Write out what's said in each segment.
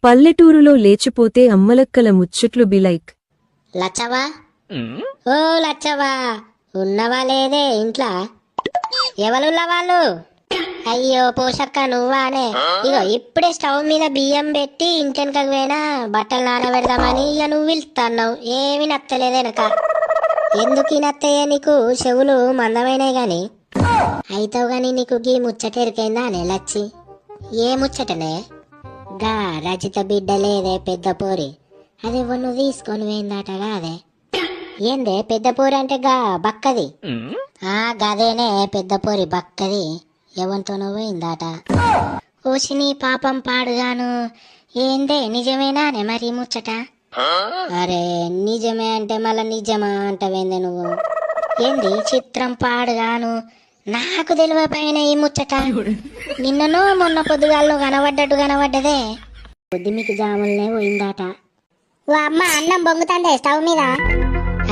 పల్లెటూరులో లేచిపోతే అమ్మలక్కల ముచ్చట్లు బిలైక్. లచ్చవా ఓ లచ్చవా, ఉన్నవా లేదే ఇంట్లో? ఎవరున్న వాళ్ళు? అయ్యో పోషక్క నువ్వానే. ఇగో ఇప్పుడే స్టవ్ మీద బియ్యం పెట్టి ఇంటెనకకు పోయినా బట్టలు నానబెడదామని ఇక నువ్వు పిలుస్తున్నావు. ఏమి నత్తలేదెనక. ఎందుకు నత్తయ్య నీకు? చెవులు మందమైనాయి గాని. అయితావు గాని నీకు గీ ముచ్చట ఎరికైందా అనే లచ్చి? ఏ ముచ్చటనే? గా రచిత బిడ్డ లేదే పెద్ద పోరి, అది నువ్వు తీసుకొని పోయిందటగా. అదే ఏందే పెద్ద పోరి అంటే గా బక్కది? గదేనే పెద్ద పోరి బక్కది, ఎవరితోనో పోయిందాట. ఓసిని పాపం పాడుగాను. ఏందే నిజమేనానే మరి ముచ్చట? అరే నిజమే అంటే మళ్ళా నిజమా అంటవేందే నువ్వు? ఏంది చిత్రం పాడుగాను, నాకు తెలియపోయిన ఈ ముచ్చట. నిన్ననో మొన్న పొద్దుగాల్లో కనబడ్డదే. పొద్దు మీకు జాములనే పోయిందాట. ఓ అమ్మ అన్నం బొంగుతాండే స్టవ్ మీద.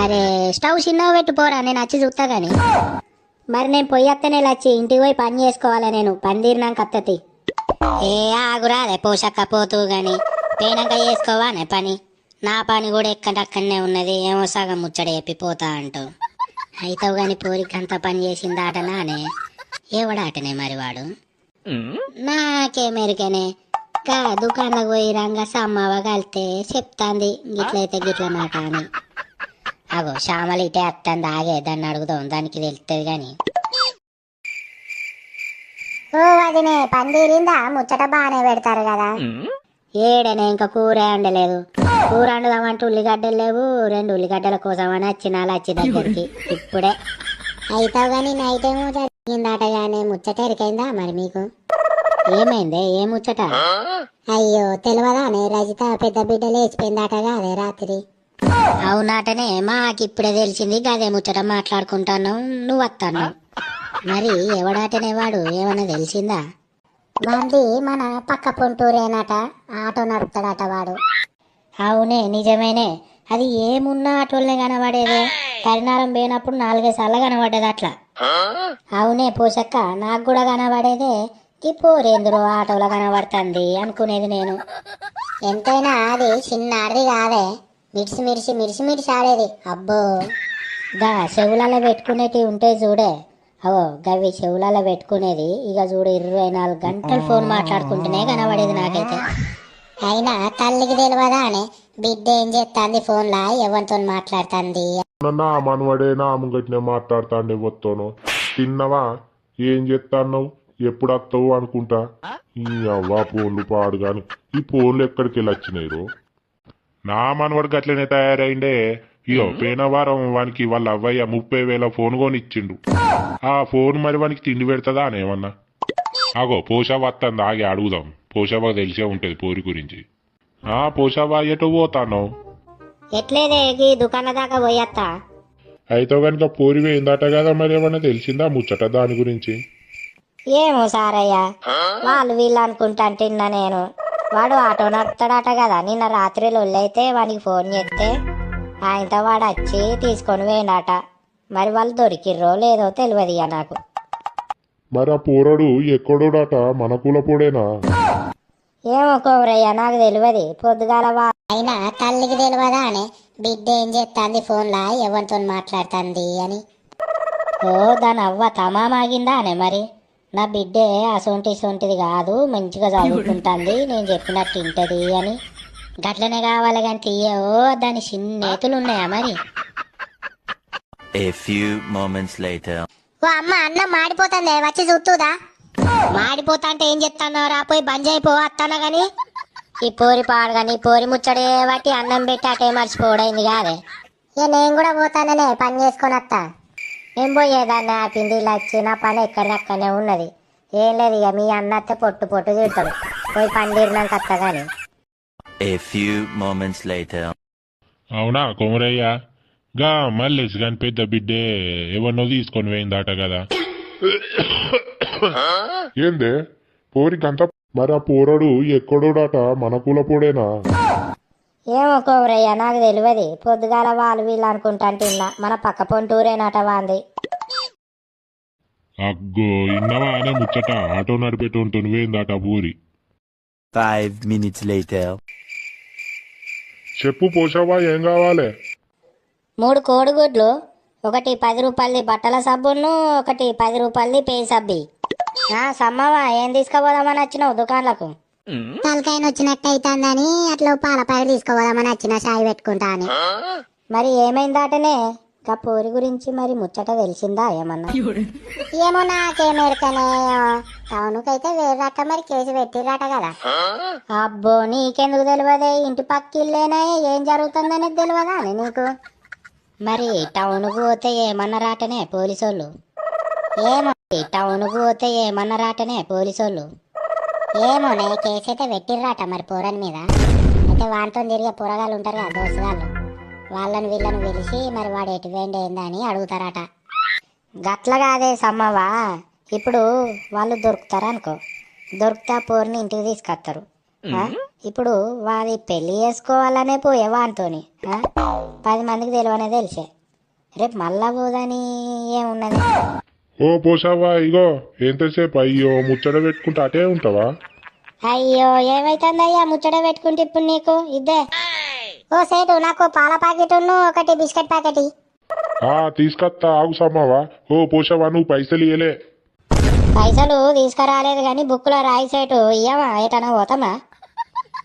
అరే స్టవ్ చిన్నగా పెట్టుపోరా, నేను వచ్చి చూస్తా గాని. మరి నేను పొయ్యత్తనే వచ్చి ఇంటికి పోయి పని చేసుకోవాలా, నేను పని తీరినాక అత్తతి. ఏ ఆగురాదే పోషక్క పోతూ గాని, పోయినాక చేసుకోవానే పని. నా పని కూడా ఎక్కడక్కడనే ఉన్నది, ఏమో సగం ముచ్చట చెప్పి పోతా అంటూ. అయితావు గాని పోరికంత పని చేసిందాటనానే. ఎవడాటనే మరి వాడు? నాకేమెరికనే. గా దుకాణంలో పోయి రంగా సమ్మవ కలితే చెప్తాంది గిట్లయితే గిట్ల మాట అని. అగో శ్యామలు ఇటే అత్తంది, ఆగే దాన్ని అడుగుదాం, దానికి తెలుస్తుంది గాని. ఓ అదినే పని తీరిందా? ముచ్చట బాగానే పెడతారు కదా. ఏడనే ఇంకా కూర వండలేదు. కూర వండుదామంటే ఉల్లిగడ్డలు లేవు. 2 ఉల్లిగడ్డల కోసం అని వచ్చిన లచ్చి దగ్గరికి ఇప్పుడే. అయితావు గాని నైట్ ఏమో జరిగిందాట గానీ ముచ్చట ఎరికైందా మరి మీకు? ఏమైందే? ఏ ముచ్చట? అయ్యో తెలియదానే, రజిత పెద్ద బిడ్డ లేచిపోయిందాటగా అదే రాత్రి. అవునాటనే, మాకిప్పుడే తెలిసింది. గదే ముచ్చట మాట్లాడుకుంటాను, నువ్వు వస్తాను. మరి ఎవడాటనే వాడు? ఏమన్నా తెలిసిందా? వాంది మన పక్క పొంటూరేనట, ఆటో నడుపుతాడట వాడు. అవునే నిజమేనే, అది ఏమున్నా ఆటోల్నే కనబడేదే. కరినారం పోయినప్పుడు 4-5 సార్లు కనబడ్డది అట్లా. అవునే పోషక్క, నాకు కూడా కనబడేదే. ఈ పోరేందురో ఆటోలో కనబడుతుంది అనుకునేది నేను. ఎంతైనా అది చిన్నాడిది కాదే, మిడిసి ఆడేది. అబ్బో గా చెవులలో పెట్టుకునేటి ఉంటే చూడే, అవో గవి చెవులలో పెట్టుకునేది. ఇక చూడు 24 గంటలు ఫోన్ మాట్లాడుకుంటూనే కనబడేది నాకైతే. అయినా తల్లికి తెలియదా అని బిడ్డ ఏం చేస్తాంది ఫోన్లా, ఎవరితో మాట్లాడుతుంది? నా మనవడే నా ముంగట్నే మాట్లాడుతాండే వత్తోను. తిన్నవా? ఏం చేస్తాను? ఎప్పుడు వస్తావు అనుకుంటా. ఈ అవ్వ ఫోన్లు పాడు గాని, ఈ ఫోన్లు ఎక్కడికి వెళ్ళి వచ్చినాయి? నా మనవడు గట్లనే తయారైండే. ఇగో పోయిన వారం వానికి వాళ్ళ అవ్వయ్య 30,000 ఫోన్ కొని ఇచ్చిండు. ఆ ఫోన్ మరి వానికి తిండి పెడతదా అనేమన్నా? అగో పోషావ వస్తుంది, ఆగి అడుగుదాం. పోషావకు తెలిసే ఉంటది పోరి గురించి. పోషావా ఎటో పోతాను? ఎట్లేదే దుకాణ దాకా పోయత్తా. అయితే కనుక పోరి పోయిందట కదా, మరి ఏమన్నా తెలిసిందా ముచ్చట దాని గురించి? ఏమో సారయ్య, వాళ్ళు వీళ్ళు అనుకుంటాంటే నేను. వాడు ఆటో నడుపుతాడట కదా, నిన్న రాత్రి లొల్లైతే వానికి ఫోన్ చేస్తే ఆయనతో వాడు వచ్చి తీసుకొని పోయినట. మరి వాళ్ళు దొరికిర్రో లేదో తెలియదు ఇక నాకు. మరి ఆ పోరడు ఎక్కడోడట? మన కులపోడేనా? ఏమో కోరయ్య, నాకు తెలియదు. పొద్దుగాల అయినా తల్లికి తెలియదా అని బిడ్డ ఏం చేస్తాంది ఫోన్లా, ఎవరితో మాట్లాడుతుంది అని. ఓ దాని అవ్వ తమామాగిందా అనే మరి? నా బిడ్డే అసొంటిది కాదు, మంచిగా చదువుకుంటుంది, నేను చెప్పినట్టు వింటది అని. గట్లనే కావాలి కానీ తీయో దాని చిన్నేతులు ఉన్నాయా మరి? A few moments later. ఓ అమ్మ అన్నం మాడిపోతుంది, వచ్చి చూస్తుందా? మాడిపోతా అంటే ఏం చెప్తాను? రాపోయి బంద్ అయిపో వస్తానా గాని. ఈ పోరి పాడు కానీ పోరి ముచ్చడే బట్టి అన్నం పెట్టి అటే మర్చిపోవడైంది కాదే. ఇక నేను కూడా పోతాననే పని చేసుకొని వస్తా. ఏం పోయేదాన్ని ఆ పిండిలో వచ్చి నా పని ఎక్కడెక్కడనే ఉన్నది. ఏం లేదు, ఇక మీ అన్నత్తే పొట్టు తిడతాడు. పోయి పని తీరినాక వస్తా గాని. A few moments later. అవునా కొమరయ్య, గా మల్లేసి గాని పెద్ద బిడ్డే ఎవరినో తీసుకొని పోయిందట కదా. ఏందే పోరికంత? మరి ఆ పోరడు ఎక్కడోడట? మన కులపోడేనా? ఏమో కోరయ్య, నాకు తెలియదు. పొద్దుగాల వాళ్ళు వీళ్ళు అనుకుంటాంటే మన పక్క పొంటూరేనట వాంది. అగ్గో ఇన్నవా అనే ముచ్చట? ఆటో నడిపేటోంతో పోయిందట పూరి. 5 minutes later. చెప్పు పోషవ్వ ఏం కావాలి? 3 కోడిగుడ్లు, ఒకటి 10 రూపాయలది బట్టల సబ్బును, ఒకటి 10 రూపాయలది పేయి సబ్బి. సమ్మవా ఏం తీసుకుపోదామని వచ్చినావు దుకాణాలకు? తలకాయన వచ్చినట్టు అవుతుందని అట్లా పాల ప్యాకెట్ తీసుకోదామని వచ్చిన చాయ్ పెట్టుకుంటా అని. మరి ఏమైందాటనే గా పోరి గురించి మరి ముచ్చట తెలిసిందా ఏమన్నా? ఏమో నాకేమెరకనే, టౌన్కైతే వేరేట మరి కేసు పెట్టిరట కదా. అబ్బో నీకెందుకు తెలియదే? ఇంటి పక్కిల్లేనే ఏం జరుగుతుందనేది తెలియదా అని నీకు? మరి టౌన్కు పోతే ఏమన్నారాటనే పోలీసోళ్ళు? టౌన్కు పోతే ఏమన్నారాటనే పోలీసోళ్ళు? ఏమోనే కేసు అయితే పెట్టిర్రాట మరి పోరని మీద. అయితే వాటితో తిరిగే పోరగాళ్ళు ఉంటారు కదా దోస్తుగాళ్ళు, వాళ్ళని వీళ్ళని పిలిచి మరి వాడు ఎటు వేండి ఏందని అడుగుతారట. గట్ల కాదే సమ్మవా, ఇప్పుడు వాళ్ళు దొరుకుతారు అనుకో, దొరికితే పోరిని ఇంటికి తీసుకొస్తారు. ఇప్పుడు వాడి పెళ్లి చేసుకోవాలనే పోయే వానితోని 10 మందికి తెలియనే తెలిసే, రేపు మళ్ళా పోదని ఏమున్నది? ఓ పోషవ్వ ఇగో ఎంతసేపు అయ్యో ముచ్చట పెట్టుకుంటా అటే ఉంటావా? అయ్యో ఏమైతుందయ్యా ముచ్చట పెట్టుకుంటే ఇప్పుడు నీకు ఇద్దే. ఓ సేటు నాకు పాల ప్యాకెట్ ఒకటి బిస్కెట్ ప్యాకెట్. తీసుకొస్తా ఆగు సమ్మవ్వ. ఓ పోషవ్వ నువ్వు పైసలు ఇయ్యలే. పైసలు తీసుకురాలేదు కానీ బుక్కులో రాయి సేటు ఇయ్యమా? ఏటన్నా పోతామా?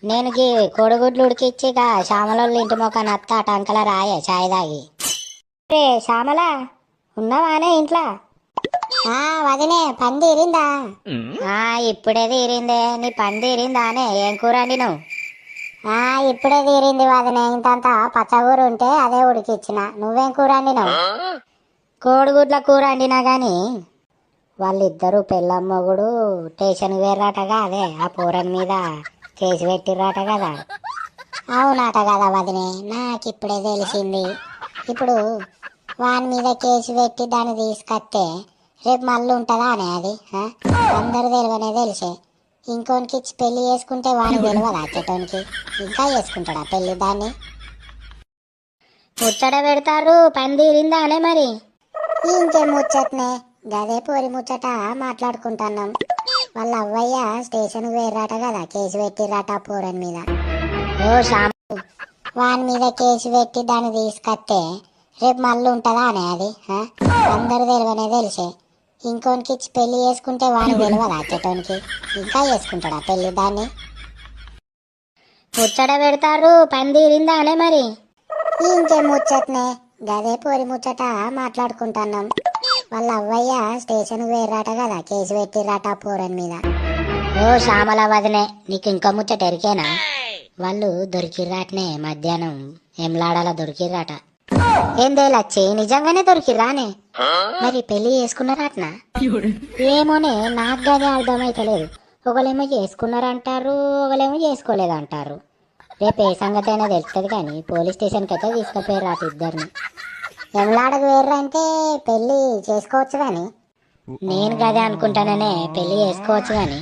నేను గీ కోడిగుడ్లు ఉడికిచ్చి శ్యామలోళ్ళు ఇంటి మొక్క నత్త టంకల రాయే చాయ్ తాగి. రే శ్యామల ఉన్నావానే ఇంట్లో? వదినే పని తీరిందా? ఇప్పుడే తీరిందే. నీ పని తీరిందానే? ఏం కూర వండినావు? ఇప్పుడే తీరింది వదినే. ఇంతంత పచ్చగూర ఉంటే అదే ఉడికిచ్చిన. నువ్వేం కూర వండినావు? కోడిగుడ్ల కూర వండినా గాని వాళ్ళిద్దరూ పెళ్ళమ్మగుడు స్టేషన్ వేర్రాటగా, అదే ఆ పూరని మీద కేసు పెట్టిర్రాట కదా. అవునాట కదా వదినే, నాకిప్పుడే తెలిసింది. ఇప్పుడు వాని మీద కేసు పెట్టి దాన్ని తీసుకొస్తే రేపు మళ్ళీ ఉంటుందా అనే అది? అందరు తెలివనే తెలిసే. ఇంకోనికి ఇచ్చి పెళ్లి చేసుకుంటే వాడిని తెలియదా చెట్టోనికి? ఇంకా చేసుకుంటాడా పెళ్లి దాన్ని? ముచ్చట పెడతారు. పని తీరిందా అనే మరి? ఇంకేం ముచ్చటనే, గదే పోరి ముచ్చట మాట్లాడుకుంటున్నాం. వాళ్ళ అవ్వయ్య స్టేషన్ వేర్రాట కదా, కేసు పెట్టిర్రాట పోరని మీద. ఓ షాము, వాని మీద కేసు పెట్టి దాన్ని తీసుకొస్తే రేపు మళ్ళీ ఉంటుందా అనే అది? అందరు తెలివనే తెలిసే. ఇంకోనికి ఇచ్చి పెళ్లి చేసుకుంటే వాడిని తెలియదా చెట్టోనికి? ఇంకా చేసుకుంటాడా పెళ్లి దాన్ని? ముచ్చట పెడతారు. పని తీరిందా అనే మరి? ఇంకేం ముచ్చటనే, గదే పోరి ముచ్చట మాట్లాడుకుంటున్నాం. వాళ్ళ అవ్వయ్య స్టేషన్ వేర్రాట కదా, కేసు పెట్టిర్రాట పోరని మీద. ఓ శ్యామల వదినే, నీకు ఇంకా ముచ్చట ఎరికేనా? వాళ్ళు దొరికిర్రాటనే మధ్యాహ్నం ఎంలాడాల దొరికిర్రాట. ఏందే లచ్చి, నిజంగానే దొరికిర్రానే? మరి పెళ్లి చేసుకున్నారాటనా? ఏమోనే, నాకు గదే అర్థమైతలేదు. ఒకలేమో చేసుకున్నారంటారు, ఒకలేమో చేసుకోలేదంటారు. రేపు ఏ సంగతి అయినా తెలుస్తుంది కానీ పోలీస్ స్టేషన్కి అయితే తీసుకుపోయారు ఇద్దరిని. ఎంలాడకు వేర్రంటే పెళ్లి చేసుకోవచ్చు కానీ నేను గదే అనుకుంటాననే, పెళ్లి చేసుకోవచ్చు కానీ